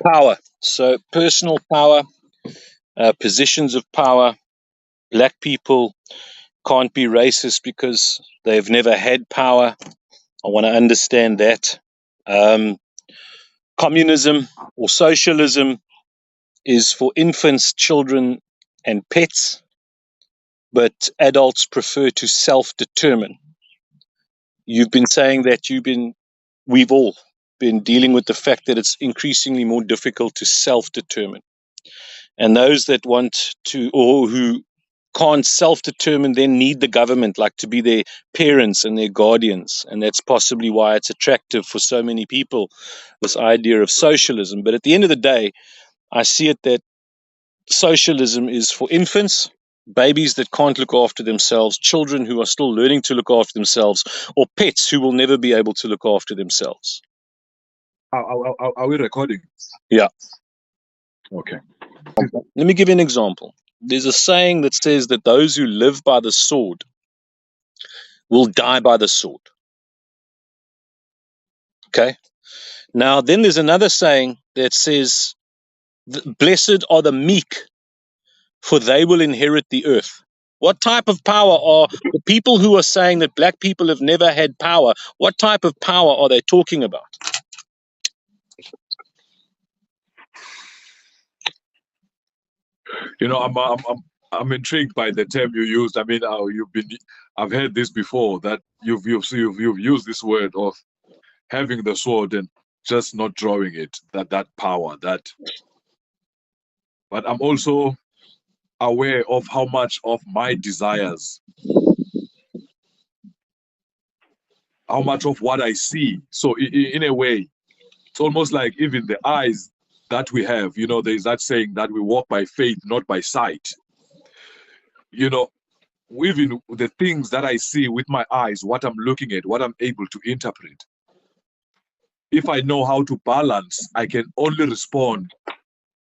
Power. So personal power, positions of power. Black people can't be racist because they've never had power. I want to understand that. Um, Communism or socialism is for infants, children, and pets, but adults prefer to self-determine. You've been saying that we've all been dealing with the fact that it's increasingly more difficult to self-determine. And those that want to, or who can't self-determine, then need the government, like to be their parents and their guardians. And that's possibly why it's attractive for so many people, this idea of socialism. But at the end of the day, I see it that socialism is for infants, babies that can't look after themselves, children who are still learning to look after themselves, or pets who will never be able to look after themselves. Are we recording? Yeah. Okay. Let me give you an example. There's a saying that says that those who live by the sword will die by the sword. Okay. Now, then there's another saying that says, blessed are the meek, for they will inherit the earth. What type of power are the people who are saying that black people have never had power? What type of power are they talking about? You know, I'm intrigued by the term you used. I mean, I've heard this before, that you've used this word of having the sword and just not drawing it. That power. But I'm also aware of how much of my desires, how much of what I see. So in a way, it's almost like even the eyes that we have. You know, there's that saying that we walk by faith, not by sight. You know, even the things that I see with my eyes, what I'm looking at, what I'm able to interpret. If I know how to balance, I can only respond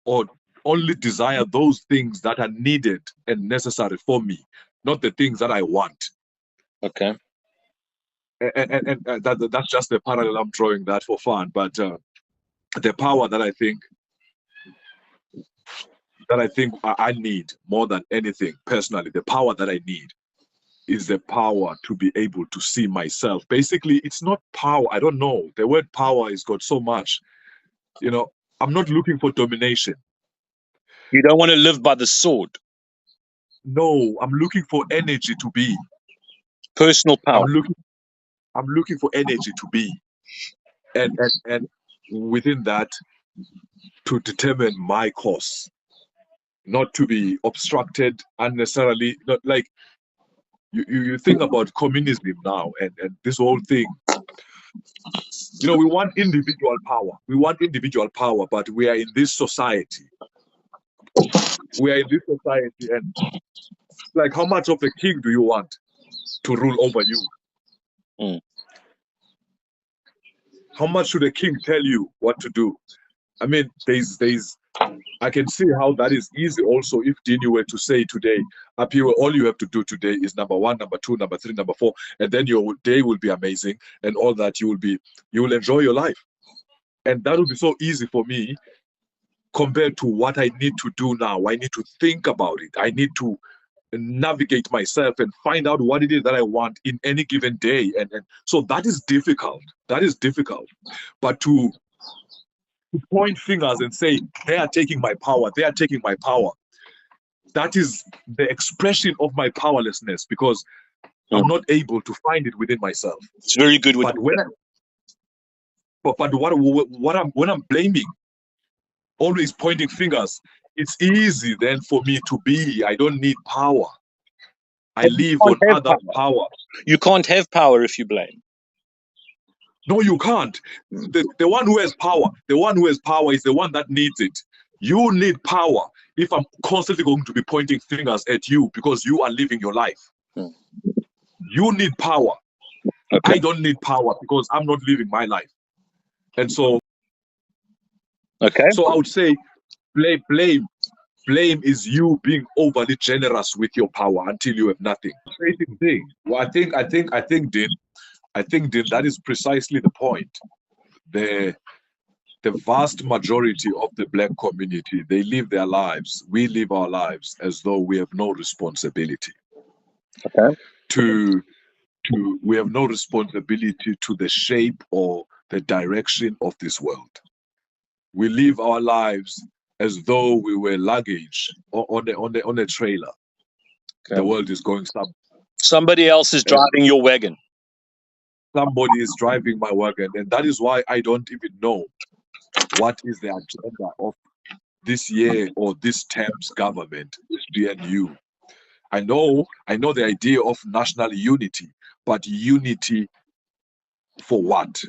or only desire those things that are needed and necessary for me, not the things that I want. Okay. And that's just the parallel I'm drawing that for fun. But the power that I think I need more than anything personally, the power that I need is the power to be able to see myself. Basically, it's not power. I don't know. The word power has got so much. You know, I'm not looking for domination. You don't want to live by the sword. No, I'm looking for energy to be. Personal power. I'm looking for energy to be. And within that, to determine my course, not to be obstructed unnecessarily. Not like you think about communism now and this whole thing. You know, we want individual power. We want individual power, but we are in this society. We are in this society, and like, how much of a king do you want to rule over you? Mm. How much should a king tell you what to do? I mean, I can see how that is easy also if Dini were to say today, Aphiwe, all you have to do today is number 1, number 2, number 3, number 4, and then your day will be amazing, and all that you will enjoy your life. And that will be so easy for me compared to what I need to do now. I need to think about it. I need to navigate myself and find out what it is that I want in any given day. And so that is difficult. That is difficult. But to point fingers and say, they are taking my power, they are taking my power, that is the expression of my powerlessness, because I'm not able to find it within myself. It's very good. But when when I'm blaming, always pointing fingers, it's easy then for me to be. I don't need power. I live on other power. You can't have power if you blame. No, you can't. The one who has power, is the one that needs it. You need power if I'm constantly going to be pointing fingers at you because you are living your life. You need power. Okay. I don't need power because I'm not living my life. And so, okay. So I would say blame is you being overly generous with your power until you have nothing. Same thing. Well, I think, Dean, that is precisely the point. the vast majority of the Black community, they live their lives. We live our lives as though we have no responsibility. Okay. We have no responsibility to the shape or the direction of this world. We live our lives as though we were luggage on a trailer. Okay. The world is going somewhere. Somebody else is driving your wagon. Somebody is driving my wagon, and that is why I don't even know what is the agenda of this year or this term's government, this GNU. I know the idea of national unity, but unity for what?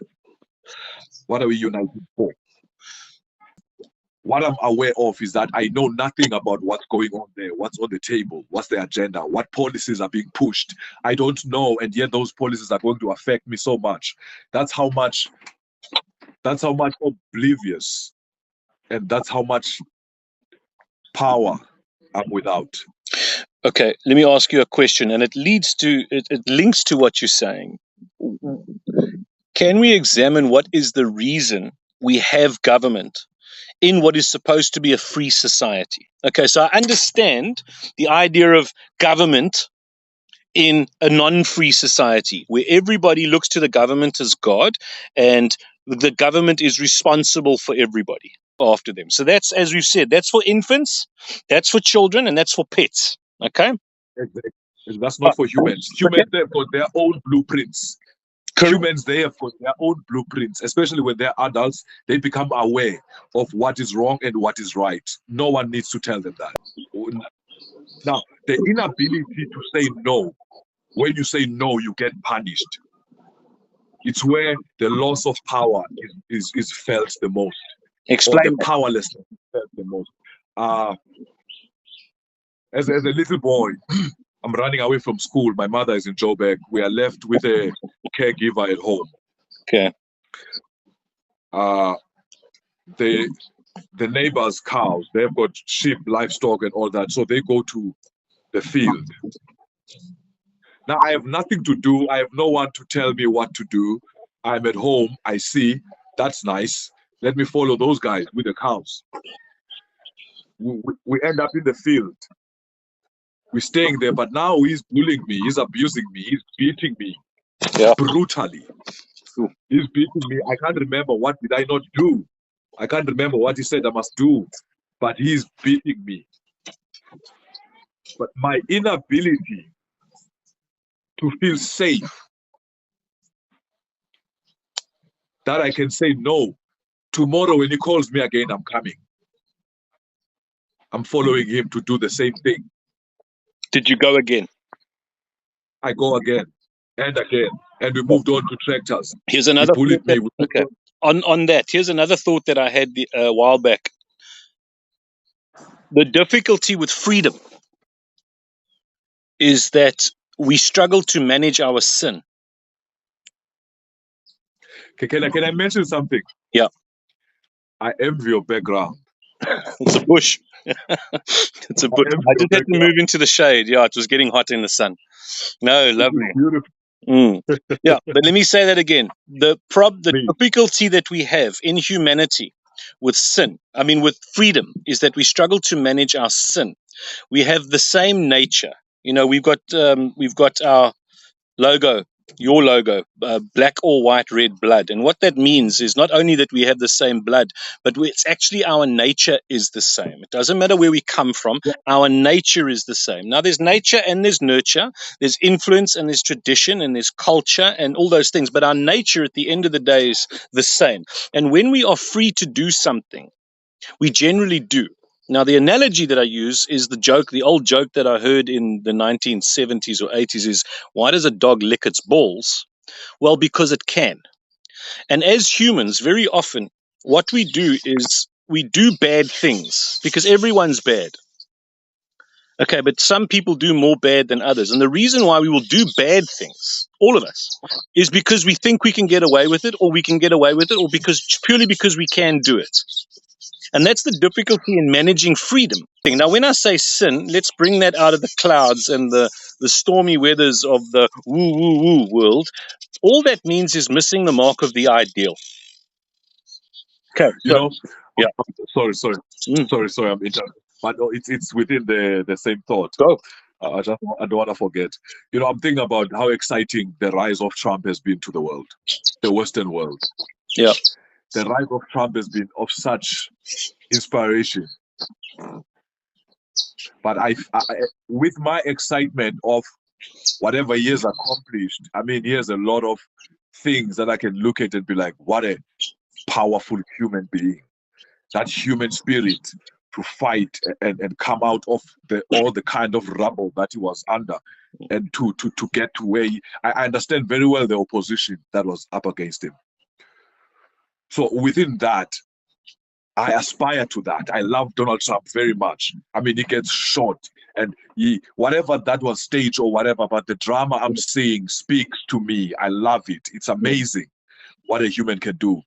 What are we united for? What I'm aware of is that I know nothing about what's going on there, what's on the table, what's the agenda, what policies are being pushed. I don't know, and yet those policies are going to affect me so much. That's how much oblivious, and that's how much power I'm without. Okay, let me ask you a question, and it links to what you're saying. Can we examine what is the reason we have government in what is supposed to be a free society? Okay, so I understand the idea of government in a non-free society where everybody looks to the government as God and the government is responsible for everybody after them. So that's, as we've said, that's for infants, that's for children, and that's for pets. Okay? Exactly. That's not for humans. Humans, they've got their own blueprints. Humans, they have got their own blueprints, especially when they're adults. They become aware of what is wrong and what is right. No one needs to tell them that. Now, the inability to say no, when you say no, you get punished. It's where the loss of power is felt the most. Explain or the that. powerlessness is felt the most. As a little boy, I'm running away from school. My mother is in Joburg. We are left with a caregiver at home. Okay. The neighbors' cows, they've got sheep, livestock, and all that. So they go to the field. Now I have nothing to do. I have no one to tell me what to do. I'm at home. I see. That's nice. Let me follow those guys with the cows. We end up in the field. We're staying there, but now he's bullying me. He's abusing me. He's beating me brutally. He's beating me. I can't remember what did I not do. I can't remember what he said I must do, but he's beating me. But my inability to feel safe, that I can say no. Tomorrow when he calls me again, I'm coming. I'm following him to do the same thing. Did you go again? I go again and again. And we moved on to tractors. Here's another He bullied me. Okay. On that, here's another thought that I had a while back. The difficulty with freedom is that we struggle to manage our sin. Can I mention something? Yeah. I envy your background. It's a bush. It's a bush. I just had to move into the shade. Yeah, it was getting hot in the sun. No, lovely. Beautiful. Yeah, but let me say that again. The difficulty that we have in humanity with sin, with freedom, is that we struggle to manage our sin. We have the same nature. We've got our logo, your logo, black or white, red blood. And what that means is not only that we have the same blood, but it's actually our nature is the same. It doesn't matter where we come from. Our nature is the same. Now, there's nature and there's nurture. There's influence and there's tradition and there's culture and all those things. But our nature at the end of the day is the same. And when we are free to do something, we generally do. Now, the analogy that I use is the old joke that I heard in the 1970s or 80s is, why does a dog lick its balls? Well, because it can. And as humans, very often, what we do is we do bad things because everyone's bad. Okay, but some people do more bad than others. And the reason why we will do bad things, all of us, is because we think we can get away with it, or we can get away with it, or purely because we can do it. And that's the difficulty in managing freedom. Now, when I say sin, let's bring that out of the clouds and the stormy weathers of the woo-woo-woo world. All that means is missing the mark of the ideal. Okay. You know, yeah. sorry, Mm. sorry. I'm interrupting. But no, it's within the same thought. Go. I don't want to forget. You know, I'm thinking about how exciting the rise of Trump has been to the world, the Western world. Yeah. The rise of Trump has been of such inspiration. But with my excitement of whatever he has accomplished, I mean, he has a lot of things that I can look at and be like, what a powerful human being. That human spirit to fight and come out of all the kind of rubble that he was under, and to get to where I understand very well the opposition that was up against him. So within that, I aspire to that. I love Donald Trump very much. I mean, he gets shot, and whatever that was stage or whatever, but the drama I'm seeing speaks to me. I love it. It's amazing what a human can do.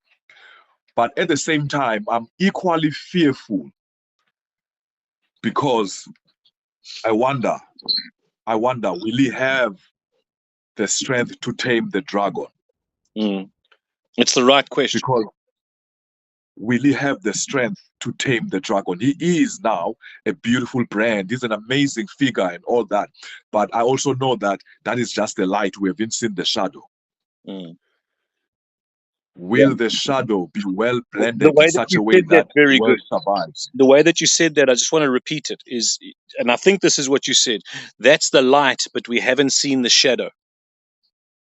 But at the same time, I'm equally fearful because I wonder, will he have the strength to tame the dragon? Mm. It's the right question. Because will he have the strength to tame the dragon? He is now a beautiful brand. He's an amazing figure and all that. But I also know that that is just the light. We haven't seen the shadow. Mm. Will the shadow be well blended The way in that such you a way said that, that very the world good. survives? The way that you said that, I just want to repeat it, is, and I think this is what you said, that's the light, but we haven't seen the shadow.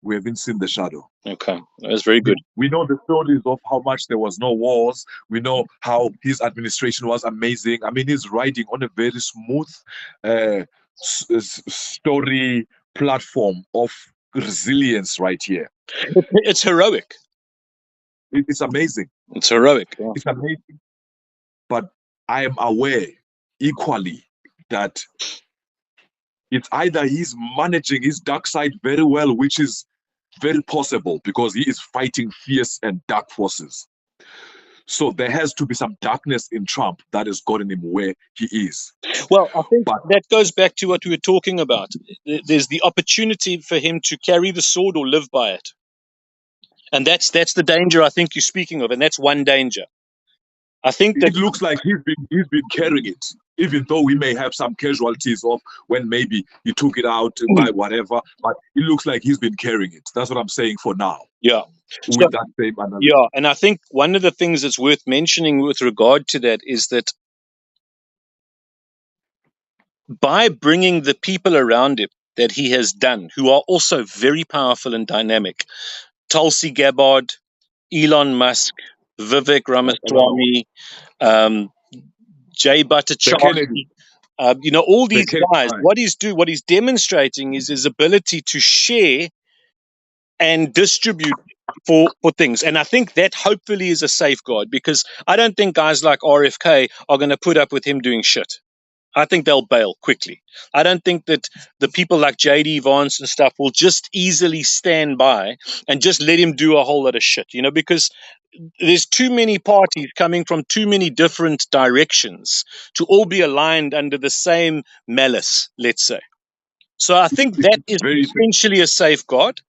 We haven't seen the shadow. Okay, that's very good. We know the stories of how much there was no wars. We know how his administration was amazing. I mean, he's riding on a very smooth story platform of resilience right here. It's heroic. It's amazing. It's heroic. Yeah. It's amazing. But I am aware equally that it's either he's managing his dark side very well, which is very possible because he is fighting fierce and dark forces. So there has to be some darkness in Trump that has gotten him where he is. Well, I think that goes back to what we were talking about. There's the opportunity for him to carry the sword or live by it. And that's the danger I think you're speaking of, and that's one danger. I think that it looks like he's been carrying it, even though we may have some casualties of when maybe he took it out by whatever, but it looks like he's been carrying it. That's what I'm saying for now. Yeah. With that same analysis. Yeah, and I think one of the things that's worth mentioning with regard to that is that by bringing the people around him that he has done, who are also very powerful and dynamic, Tulsi Gabbard, Elon Musk, Vivek Ramaswamy, Jay Bhattacharya, all these guys, what he's demonstrating is his ability to share and distribute for things. And I think that hopefully is a safeguard, because I don't think guys like RFK are going to put up with him doing shit. I think they'll bail quickly. I don't think that the people like JD Vance and stuff will just easily stand by and just let him do a whole lot of shit, because there's too many parties coming from too many different directions to all be aligned under the same malice, let's say. So I think that is essentially a safeguard,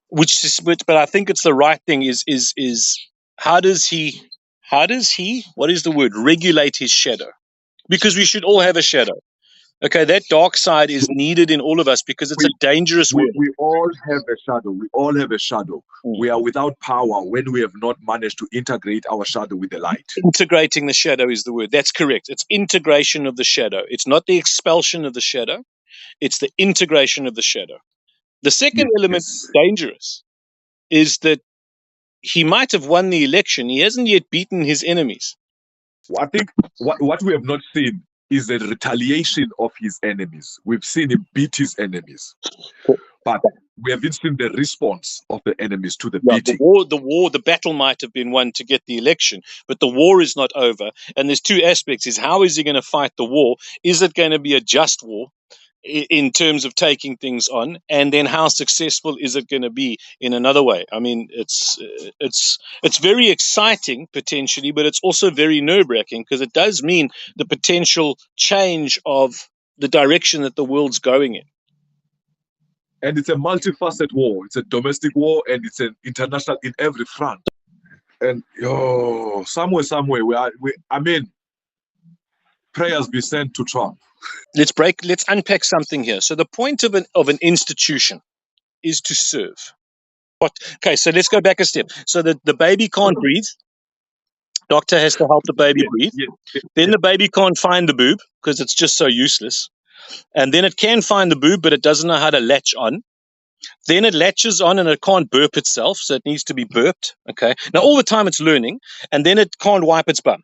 but I think it's the right thing is how does he, what is the word, regulate his shadow? Because we should all have a shadow. Okay, that dark side is needed in all of us because it's a dangerous world. We all have a shadow. We all have a shadow. We are without power when we have not managed to integrate our shadow with the light. Integrating the shadow is the word. That's correct. It's integration of the shadow. It's not the expulsion of the shadow. It's the integration of the shadow. The second element is dangerous, is that he might have won the election. He hasn't yet beaten his enemies. I think what we have not seen is the retaliation of his enemies. We've seen him beat his enemies, but we haven't seen the response of the enemies to the beating. The battle might have been won to get the election, but the war is not over. And there's two aspects: is how is he going to fight the war? Is it going to be a just war in terms of taking things on, and then how successful is it going to be in another way? I mean, it's very exciting potentially, but it's also very nerve-wracking, because it does mean the potential change of the direction that the world's going in. And it's a multifaceted war. It's a domestic war, and it's an international in every front. And somewhere, I mean, prayers be sent to Trump. Let's unpack something here. So the point of an institution is to serve. Okay, so let's go back a step. So the baby can't breathe. Doctor has to help the baby breathe. Then the baby can't find the boob because it's just so useless. And then it can find the boob, but it doesn't know how to latch on. Then it latches on and it can't burp itself, so it needs to be burped. Okay. Now all the time it's learning, and then it can't wipe its bum.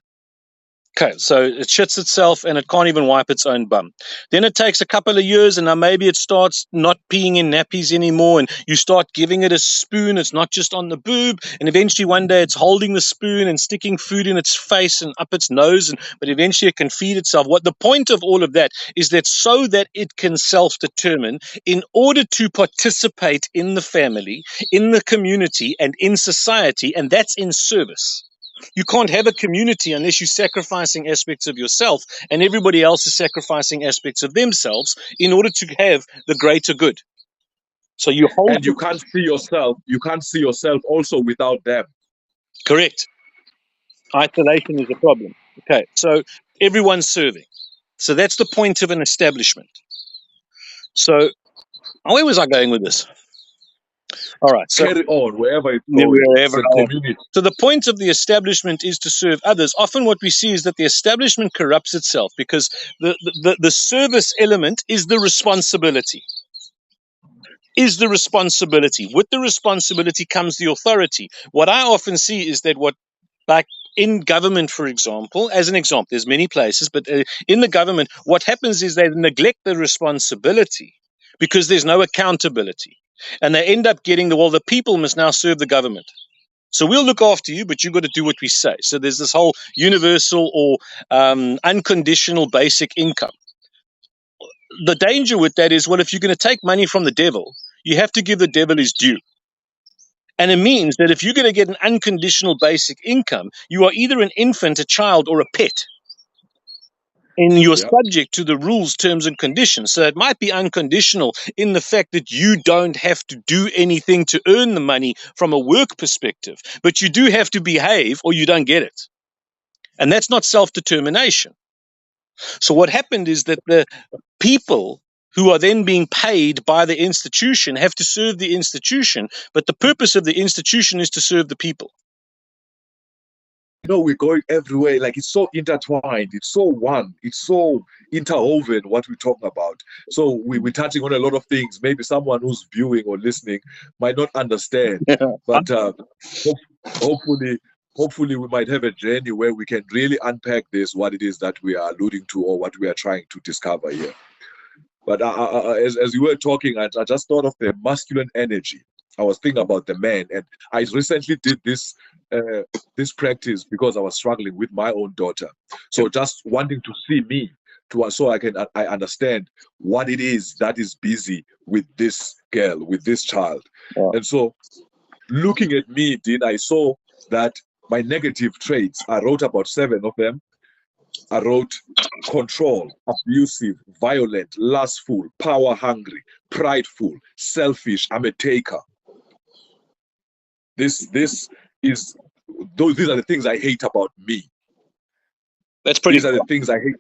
Okay, so it shits itself and it can't even wipe its own bum. Then it takes a couple of years, and now maybe it starts not peeing in nappies anymore, and you start giving it a spoon. It's not just on the boob, and eventually one day it's holding the spoon and sticking food in its face and up its nose, but eventually it can feed itself. What the point of all of that is that so that it can self-determine in order to participate in the family, in the community, and in society, and that's in service. You can't have a community unless you're sacrificing aspects of yourself, and everybody else is sacrificing aspects of themselves in order to have the greater good. So you hold. And you can't see yourself. You can't see yourself also without them. Correct. Isolation is a problem. Okay, so everyone's serving. So that's the point of an establishment. So where was I going with this? All right. So carry on wherever it's going. It's a community. So the point of the establishment is to serve others. Often what we see is that the establishment corrupts itself because the service element is the responsibility. With the responsibility comes the authority. What I often see is that like in government, for example, as an example, there's many places, but in the government, what happens is they neglect the responsibility because there's no accountability. And they end up getting the people must now serve the government. So we'll look after you, but you've got to do what we say. So there's this whole universal or unconditional basic income. The danger with that is, if you're going to take money from the devil, you have to give the devil his due. And it means that if you're going to get an unconditional basic income, you are either an infant, a child, or a pet. And you're subject to the rules, terms, and conditions. So it might be unconditional in the fact that you don't have to do anything to earn the money from a work perspective, but you do have to behave or you don't get it. And that's not self-determination. So what happened is that the people who are then being paid by the institution have to serve the institution, but the purpose of the institution is to serve the people. We're going everywhere. Like, it's so intertwined. It's so one. It's so interwoven what we're talking about. So we're touching on a lot of things. Maybe someone who's viewing or listening might not understand, but hopefully we might have a journey where we can really unpack this, what it is that we are alluding to or what we are trying to discover here. But as you were talking, I just thought of the masculine energy. I was thinking about the man, and I recently did this practice because I was struggling with my own daughter. So just wanting to see me, so I understand what it is that is busy with this girl, with this child. Yeah. And so looking at me, Dean, I saw that my negative traits, I wrote about 7 of them. I wrote control, abusive, violent, lustful, power hungry, prideful, selfish. I'm a taker. These are the things I hate about me. That's pretty. These are the things I hate.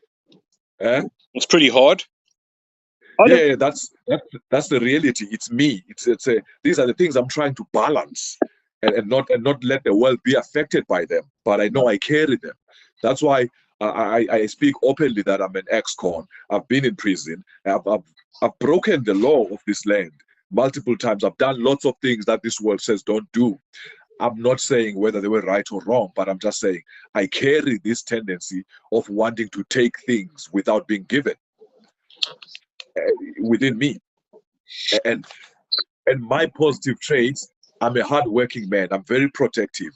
It's pretty hard. Yeah, that's the reality. It's me. These are the things I'm trying to balance and not let the world be affected by them. But I know I carry them. That's why I speak openly that I'm an ex-con. I've been in prison. I've broken the law of this land multiple times. I've done lots of things that this world says don't do. I'm not saying whether they were right or wrong, but I'm just saying I carry this tendency of wanting to take things without being given within me. And my positive traits, I'm a hardworking man. I'm very protective.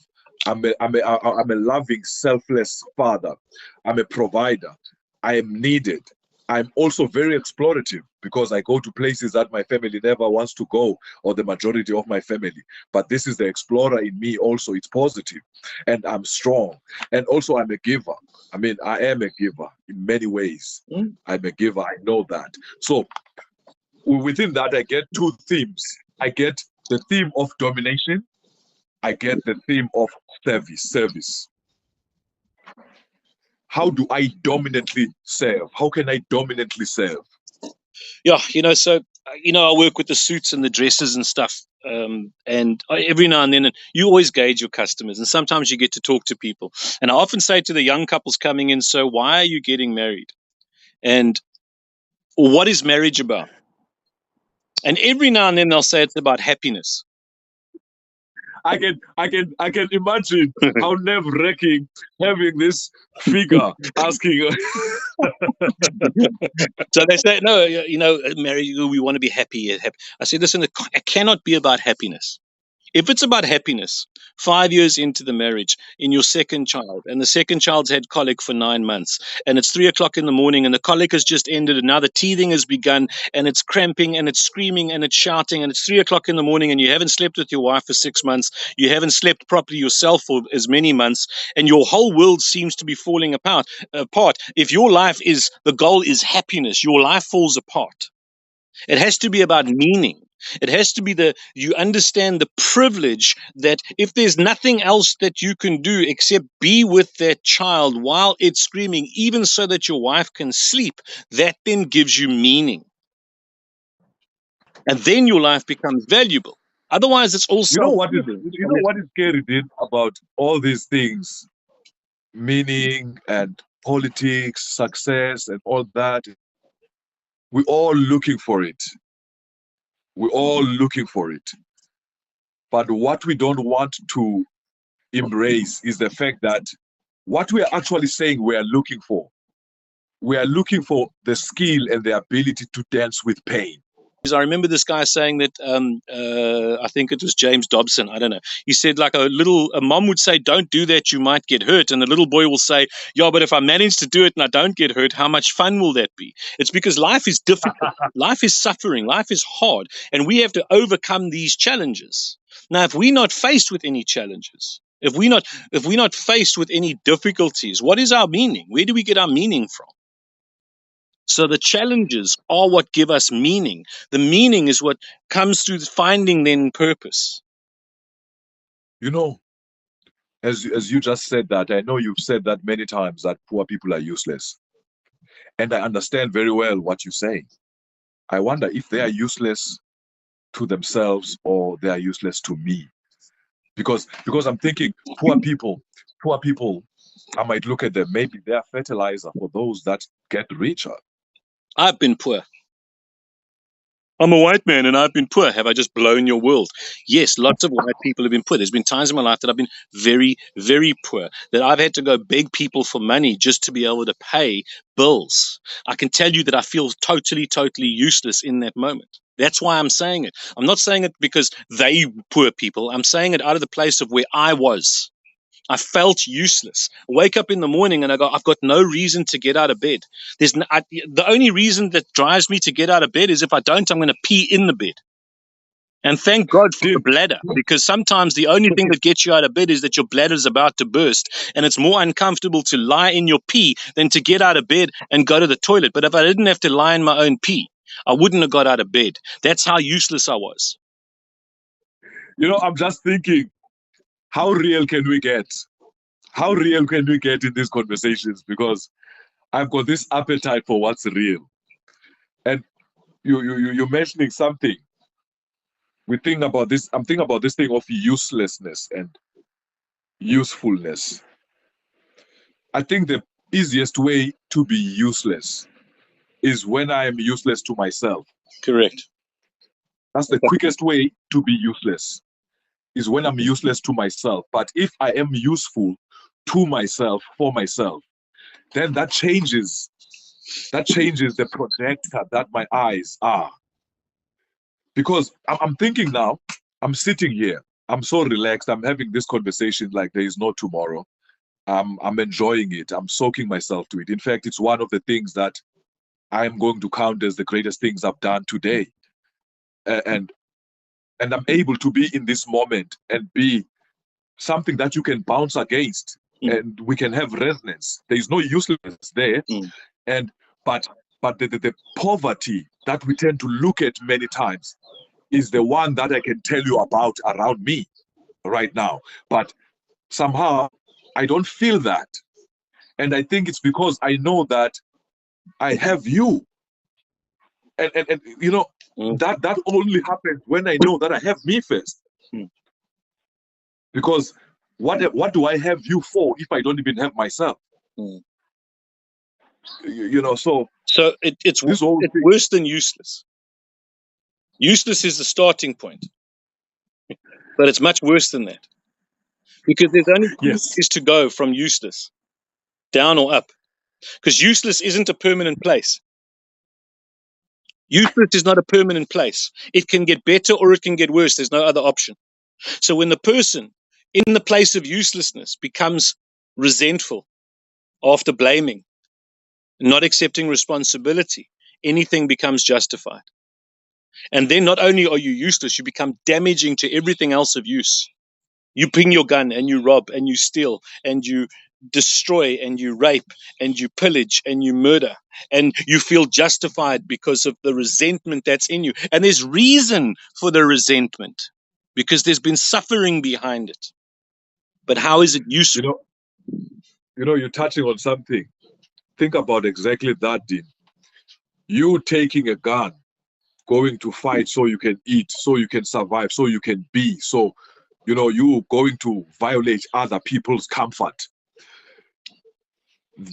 I'm a loving, selfless father. I'm a provider. I am needed. I'm also very explorative because I go to places that my family never wants to go, or the majority of my family. But this is the explorer in me also. It's positive. And I'm strong. And also I'm a giver. I mean, I am a giver in many ways. I'm a giver. I know that. So within that, I get 2 themes. I get the theme of domination. I get the theme of service. How do I dominantly serve? How can I dominantly serve? Yeah, so I work with the suits and the dresses and stuff, and every now and then, and you always gauge your customers, and sometimes you get to talk to people. And I often say to the young couples coming in, so why are you getting married? And what is marriage about? And every now and then they'll say it's about happiness. I can imagine how nerve-wracking having this figure asking. So they say, no, marriage, we want to be happy. I said, listen, it cannot be about happiness. If it's about happiness, 5 years into the marriage, in your second child, and the second child's had colic for 9 months, and it's 3 o'clock in the morning, and the colic has just ended, and now the teething has begun, and it's cramping, and it's screaming, and it's shouting, and it's 3 o'clock in the morning, and you haven't slept with your wife for 6 months, you haven't slept properly yourself for as many months, and your whole world seems to be falling apart. If your life is, the goal is happiness, your life falls apart. It has to be about meaning. It has to be you understand the privilege that if there's nothing else that you can do except be with that child while it's screaming, even so that your wife can sleep, that then gives you meaning. And then your life becomes valuable. Otherwise, it's all What is scary, Dean, about all these things, meaning and politics, success, and all that? We're all looking for it. We're all looking for it. But what we don't want to embrace is the fact that what we are actually saying we are looking for the skill and the ability to dance with pain. I remember this guy saying that, I think it was James Dobson, I don't know. He said, like, a mom would say, don't do that, you might get hurt. And the little boy will say, yeah, but if I manage to do it and I don't get hurt, how much fun will that be? It's because life is difficult. Life is suffering. Life is hard. And we have to overcome these challenges. Now, if we're not faced with any challenges, if we're not faced with any difficulties, what is our meaning? Where do we get our meaning from? So the challenges are what give us meaning. The meaning is what comes through finding then purpose. As you just said that, I know you've said that many times, that poor people are useless. And I understand very well what you're saying. I wonder if they are useless to themselves or they are useless to me. Because I'm thinking, poor people, I might look at them, maybe they are fertilizer for those that get richer. I've been poor. I'm a white man and I've been poor. Have I just blown your world? Yes, lots of white people have been poor. There's been times in my life that I've been very, very poor, that I've had to go beg people for money just to be able to pay bills. I can tell you that I feel totally, totally useless in that moment. That's why I'm saying it. I'm not saying it because they poor people. I'm saying it out of the place of where I was. I felt useless. I wake up in the morning and I go, I've got no reason to get out of bed. The only reason that drives me to get out of bed is if I don't, I'm going to pee in the bed. And thank God for the bladder, because sometimes the only thing that gets you out of bed is that your bladder is about to burst, and it's more uncomfortable to lie in your pee than to get out of bed and go to the toilet. But if I didn't have to lie in my own pee, I wouldn't have got out of bed. That's how useless I was. I'm just thinking, how real can we get? How real can we get in these conversations? Because I've got this appetite for what's real. And you're mentioning something. I'm thinking about this thing of uselessness and usefulness. I think the easiest way to be useless is when I am useless to myself. Correct. That's the quickest way to be useless, is when I'm useless to myself. But if I am useful to myself, for myself, then that changes the projector that my eyes are. Because I'm thinking now, I'm sitting here, I'm so relaxed, I'm having this conversation like there is no tomorrow. I'm enjoying it, I'm soaking myself to it. In fact, it's one of the things that I'm going to count as the greatest things I've done today. And I'm able to be in this moment and be something that you can bounce against, and we can have resonance. There is no uselessness there. And but the poverty that we tend to look at many times is the one that I can tell you about around me. right now. But somehow I don't feel that. And I think it's because I know that I have you. And you know, that only happens when I know that I have me first. Mm. Because what do I have you for if I don't even have myself? Mm. You know, so it's this whole thing. worse than useless. Useless is the starting point, but it's much worse than that, because there's only two Yes. ways to go from useless, down or up. Because useless isn't a permanent place. Useless is not a permanent place. It can get better or it can get worse. There's no other option. So when the person in the place of uselessness becomes resentful after blaming, not accepting responsibility, anything becomes justified. And then not only are you useless, you become damaging to everything else of use. You bring your gun and you rob and you steal and you destroy and you rape and you pillage and you murder, and you feel justified because of the resentment that's in you. And there's reason for the resentment because there's been suffering behind it. But how is it useful? You're touching on something. Think about exactly that, Dean. You taking a gun, going to fight so you can eat, so you can survive, so you can be. So, you going to violate other people's comfort.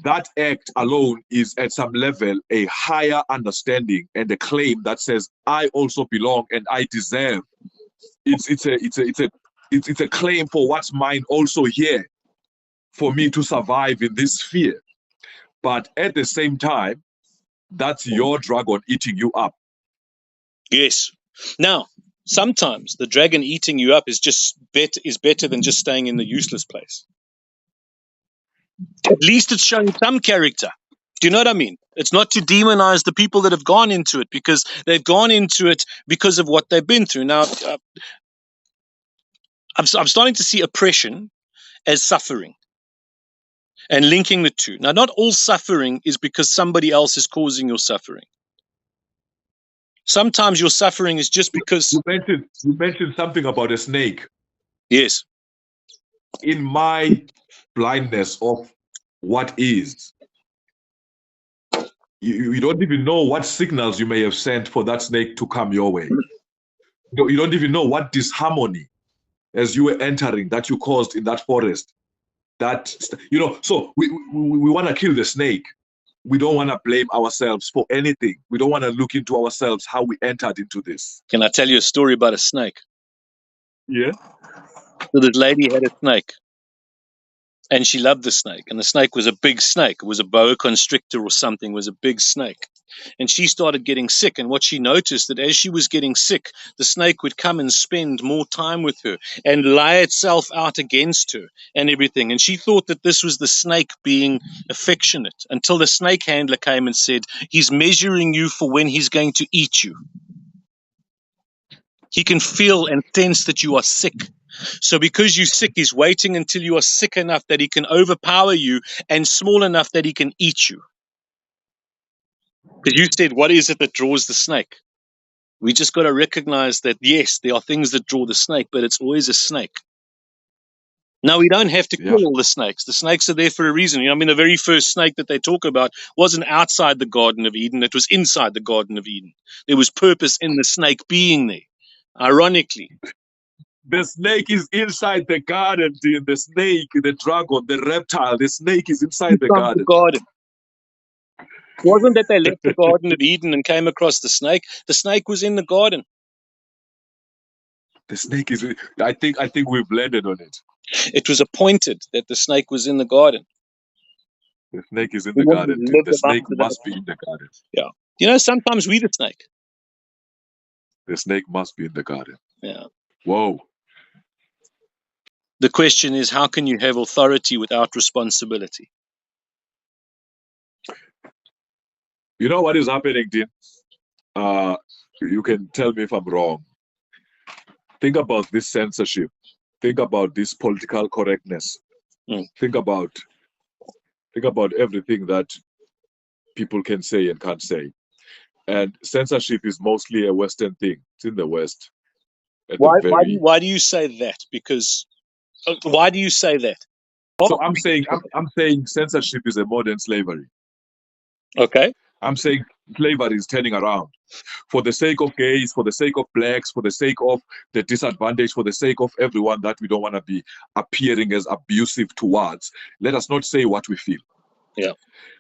That act alone is at some level a higher understanding and a claim that says, I also belong and I deserve. It's a claim for what's mine also here for me to survive in this sphere. But at the same time, that's your dragon eating you up. Yes. Now, sometimes the dragon eating you up is better than just staying in the useless place. At least it's showing some character. Do you know what I mean? It's not to demonize the people that have gone into it, because they've gone into it because of what they've been through. Now, I'm starting to see oppression as suffering and linking the two. Now, not all suffering is because somebody else is causing your suffering. Sometimes your suffering is just because... You mentioned something about a snake. Yes. In my blindness of what is, you don't even know what signals you may have sent for that snake to come your way. You don't even know what disharmony as you were entering that you caused in that forest. So we want to kill the snake. We don't want to blame ourselves for anything. We don't want to look into ourselves how we entered into this. Can I tell you a story about a snake? Yeah. So this lady had a snake, and she loved the snake, and the snake was a big snake. It was a boa constrictor or something. It was a big snake. And she started getting sick, and what she noticed, that as she was getting sick, the snake would come and spend more time with her and lie itself out against her and everything. And she thought that this was the snake being affectionate, until the snake handler came and said, he's measuring you for when he's going to eat you. He can feel and sense that you are sick. So because you're sick, he's waiting until you are sick enough that he can overpower you and small enough that he can eat you. Because you said, what is it that draws the snake? We just got to recognize that, yes, there are things that draw the snake, but it's always a snake. Now, we don't have to kill all the snakes. The snakes are there for a reason. The very first snake that they talk about wasn't outside the Garden of Eden. It was inside the Garden of Eden. There was purpose in the snake being there. Ironically, the snake is inside the garden, Dean. The snake, the dragon, the reptile, the snake is inside the garden. It wasn't that they left the Garden of Eden and came across the snake. The snake was in the garden. The snake is... I think we've landed on it. It was appointed that the snake was in the garden. The snake is in the garden. The snake must be in the garden. Yeah. Sometimes we're the snake. The snake must be in the garden. Yeah. Whoa. The question is, how can you have authority without responsibility? You know what is happening, Dean? You can tell me if I'm wrong. Think about this censorship. Think about this political correctness. Think about everything that people can say and can't say. And censorship is mostly a Western thing. It's in the West. at the very. Why do you say that? Because why do you say that? So I'm saying censorship is a modern slavery. Okay. I'm saying slavery is turning around for the sake of gays, for the sake of blacks, for the sake of the disadvantaged, for the sake of everyone that we don't want to be appearing as abusive towards. Let us not say what we feel. Yeah.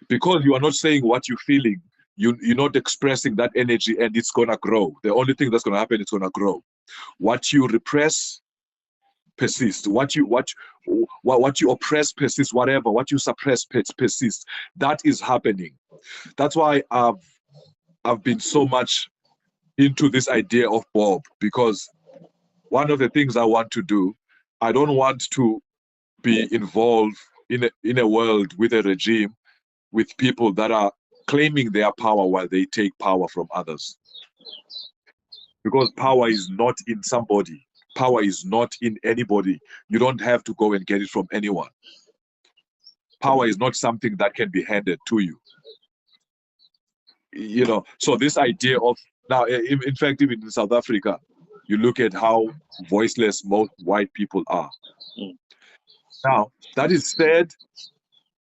Because you are not saying what you're feeling, you're not expressing that energy, and it's gonna grow. The only thing that's gonna happen, it's gonna grow. What you repress persists. What you oppress persists. Whatever what you suppress persists. That is happening. That's why I've been so much into this idea of Bob, because one of the things I want to do, I don't want to be involved in a world with a regime with people that are claiming their power while they take power from others. Because power is not in somebody, power is not in anybody. You don't have to go and get it from anyone. Power is not something that can be handed to you. So this idea of now, in fact, even in South Africa, you look at how voiceless most white people are. Now, that is said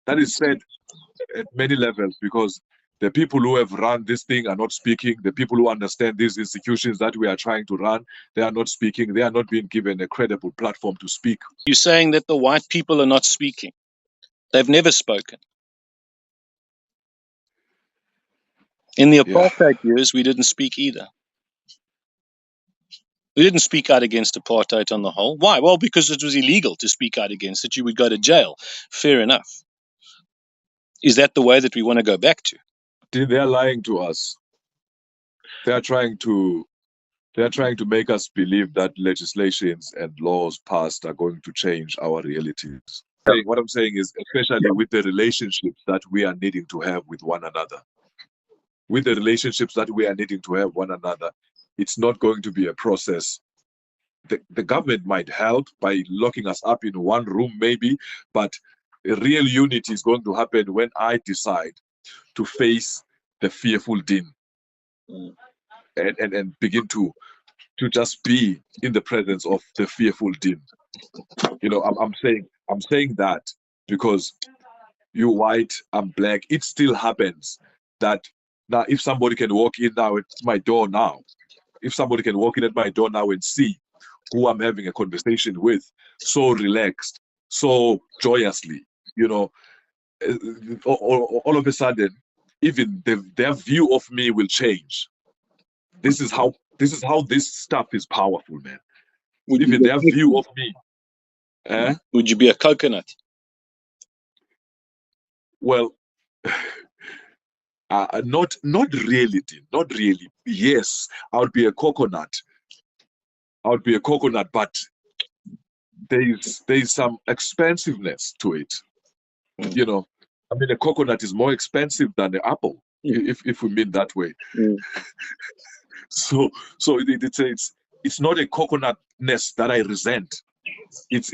at many levels, because the people who have run this thing are not speaking. The people who understand these institutions that we are trying to run, they are not speaking. They are not being given a credible platform to speak. You're saying that the white people are not speaking. They've never spoken. In the Yeah. apartheid years, we didn't speak either. We didn't speak out against apartheid on the whole. Why? Well, because it was illegal to speak out against it. You would go to jail. Fair enough. Is that the way that we want to go back to? They're lying to us. They are trying to make us believe that legislations and laws passed are going to change our realities. What I'm saying is, especially with the relationships that we are needing to have with one another, it's not going to be a process. The government might help by locking us up in one room, maybe, but a real unity is going to happen when I decide to face the fearful Dean and begin to just be in the presence of the fearful Dean. I'm saying that because you white, I'm black. It still happens that now, if somebody can walk in now at my door now, and see who I'm having a conversation with, so relaxed, so joyously, all of a sudden, even their view of me will change. This is how this stuff is powerful, man. Even their view of me. Would you be a coconut? Well, not really, Dean. Not really. Yes, I would be a coconut. But there's some expensiveness to it. I mean, a coconut is more expensive than the apple, if we mean that way. So it's not a coconutness that I resent. It's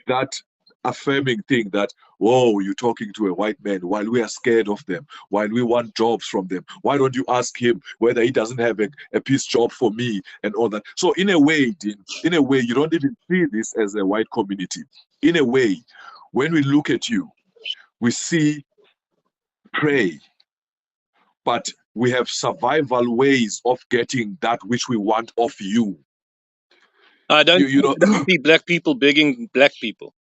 that affirming thing that, whoa, you're talking to a white man while we are scared of them, while we want jobs from them. Why don't you ask him whether he doesn't have a peace job for me and all that? So in a way, Dean, you don't even see this as a white community. In a way, when we look at you, we see prey, but we have survival ways of getting that which we want of you. I don't see black people begging black people.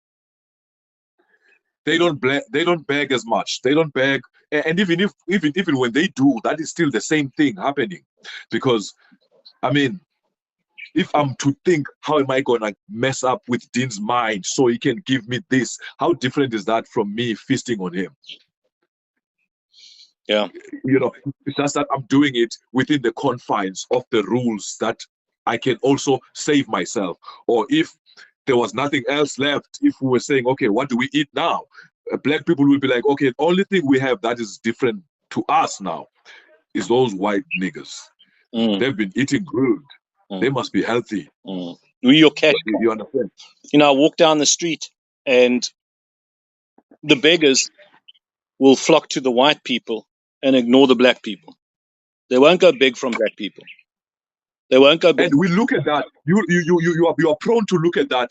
They don't beg as much. They don't beg, and even when they do, that is still the same thing happening. Because, I mean, if I'm to think, how am I gonna mess up with Dean's mind so he can give me this? How different is that from me feasting on him? Yeah. It's just that I'm doing it within the confines of the rules that I can also save myself. Or if there was nothing else left, if we were saying, okay, what do we eat now? Black people will be like, okay, the only thing we have that is different to us now is those white niggas. They've been eating good. They must be healthy. We're your cash. You understand? I walk down the street and the beggars will flock to the white people and ignore the black people. They won't go beg from black people. They won't go back. And we look at that. You are prone to look at that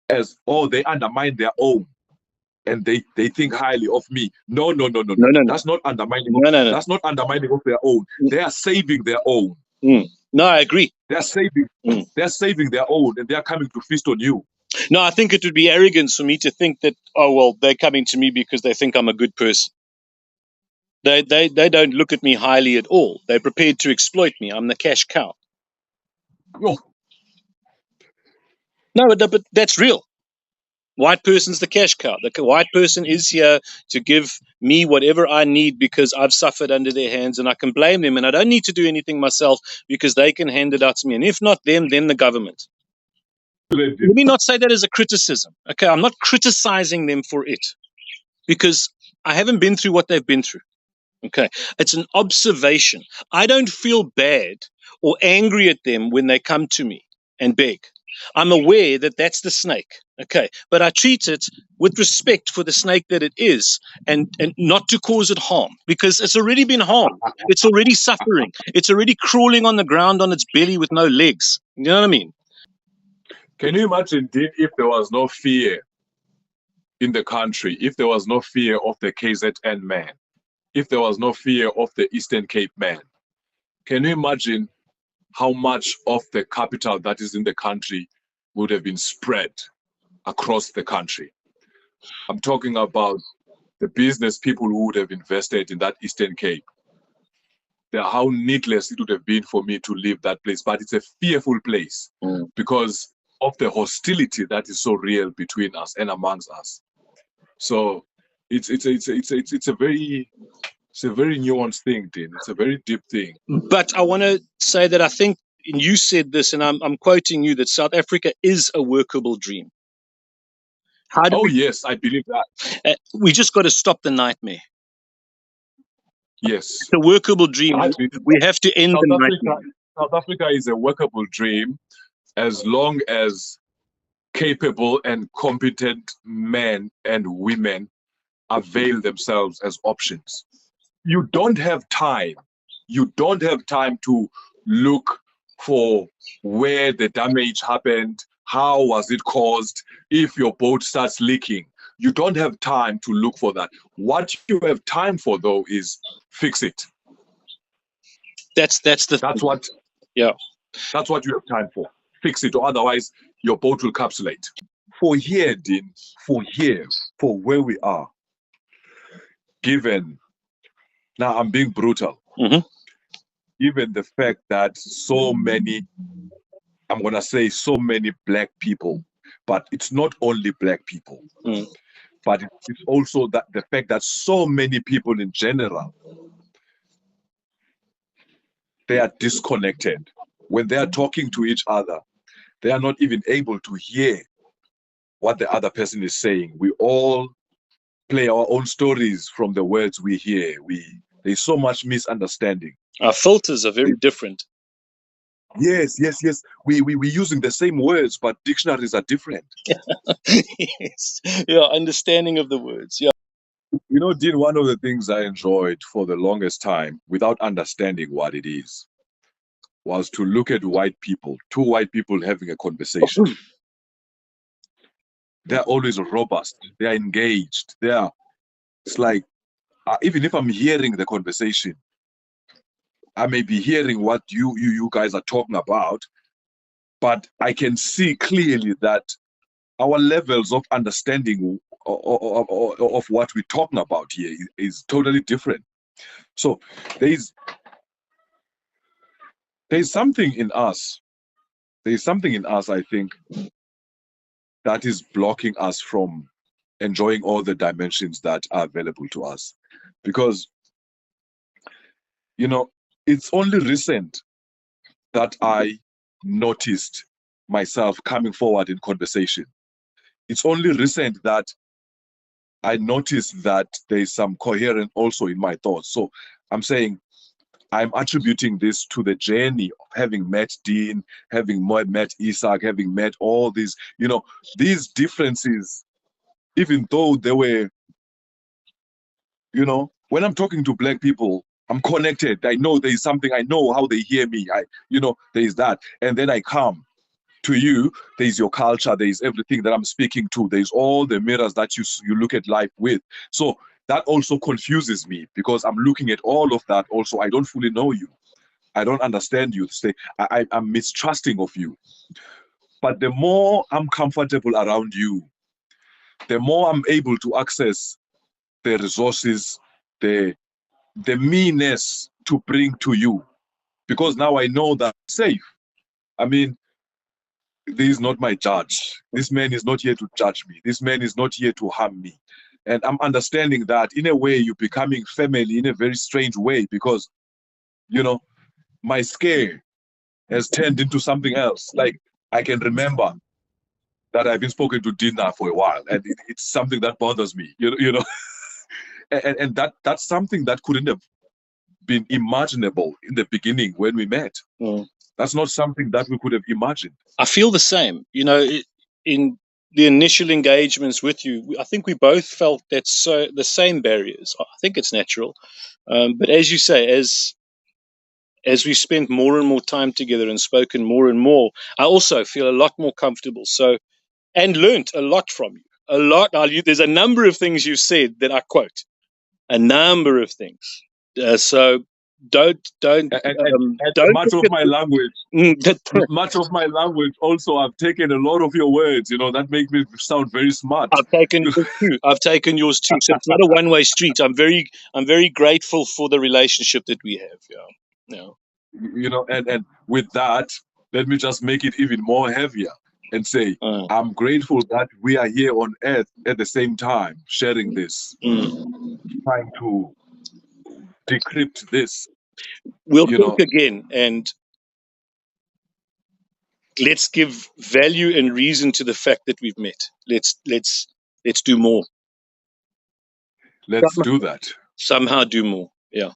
as, oh, they undermine their own, and they think highly of me. No. No. That's not undermining. No. That's not undermining of their own. They are saving their own. No, I agree. They're saving. They're saving their own, and they are coming to feast on you. No, I think it would be arrogance for me to think that, oh, well, they're coming to me because they think I'm a good person. They don't look at me highly at all. They're prepared to exploit me. I'm the cash cow. Oh, No, but that's real. White person's the cash cow. The white person is here to give me whatever I need because I've suffered under their hands, and I can blame them, and I don't need to do anything myself because they can hand it out to me. And if not them, then the government. Let me not say that as a criticism. Okay, I'm not criticizing them for it because I haven't been through what they've been through. Okay, it's an observation. I don't feel bad or angry at them when they come to me and beg. I'm aware that that's the snake. Okay, but I treat it with respect for the snake that it is, and not to cause it harm, because it's already been harmed. It's already suffering. It's already crawling on the ground on its belly with no legs. You know what I mean? can you imagine, Dean, if there was no fear in the country, if there was no fear of the KZN man, if there was no fear of the Eastern Cape man? Can you imagine how much of the capital that is in the country would have been spread across the country? I'm talking about the business people who would have invested in that Eastern Cape. How needless it would have been for me to leave that place. But it's a fearful place because of the hostility that is so real between us and amongst us. So it's a very nuanced thing, Dean. It's a very deep thing. But I want to say that I think, and you said this, and I'm quoting you, that South Africa is a workable dream. How do Yes, I believe that. we just got to stop the nightmare. Yes. It's a workable dream. We have to end the nightmare. South Africa is a workable dream as long as capable and competent men and women avail themselves as options. You don't have time. You don't have time to look for where the damage happened, how was it caused, if your boat starts leaking. You don't have time to look for that. What you have time for, though, is fix it. That's what you have time for. Fix it, or otherwise your boat will capsulate. For here, Dean, for where we are, given, now I'm being brutal, given the fact that so many, I'm going to say so many black people, but it's not only black people, but it's also that the fact that so many people in general, they are disconnected. When they are talking to each other, they are not even able to hear what the other person is saying. We all play our own stories from the words we hear. There's so much misunderstanding. Our filters are very different. Yes. We're using the same words, but dictionaries are different. Yes. Yeah, understanding of the words. Yeah. You know, Dean, one of the things I enjoyed for the longest time, without understanding what it is, was to look at two white people having a conversation. They're always robust. They're engaged. It's like, even if I'm hearing the conversation, I may be hearing what you guys are talking about, but I can see clearly that our levels of understanding of what we're talking about here is totally different. So there's something in us. There's something in us, I think, that is blocking us from enjoying all the dimensions that are available to us. Because, you know, it's only recent that I noticed myself coming forward in conversation. It's only recent that I noticed that there's some coherence also in my thoughts. So I'm saying I'm attributing this to the journey of having met Dean, having met Isaac, having met all these, these differences, even though they were, when I'm talking to black people, I'm connected. I know there is something. I know how they hear me. There is that. And then I come to you. There is your culture. There is everything that I'm speaking to. There is all the mirrors that you look at life with. So that also confuses me because I'm looking at all of that. Also, I don't fully know you. I don't understand you. I'm mistrusting of you. But the more I'm comfortable around you, the more I'm able to access the resources, the meanness to bring to you. Because now I know that I'm safe. I mean, this is not my judge. This man is not here to judge me. This man is not here to harm me. And I'm understanding that in a way you're becoming family in a very strange way because, my scare has turned into something else. Like I can remember that I've been spoken to Dean now for a while, and it's something that bothers me. And that's something that couldn't have been imaginable in the beginning when we met. That's not something that we could have imagined. I feel the same. In the initial engagements with you, I think we both felt that the same barriers. I think it's natural, but as you say, as we spent more and more time together and spoken more and more, I also feel a lot more comfortable. And learnt a lot from you. A lot. There's a number of things you said that I quote. A number of things. So don't And much of my language, that much of my language also, I've taken a lot of your words. That make me sound very smart. I've taken yours too. So it's not a one-way street. I'm very grateful for the relationship that we have. And with that, let me just make it even more heavier and say, I'm grateful that we are here on earth at the same time, sharing this, trying to decrypt this. We'll talk again, and let's give value and reason to the fact that we've met. Let's do more. Let's do that. Somehow do more. Yeah.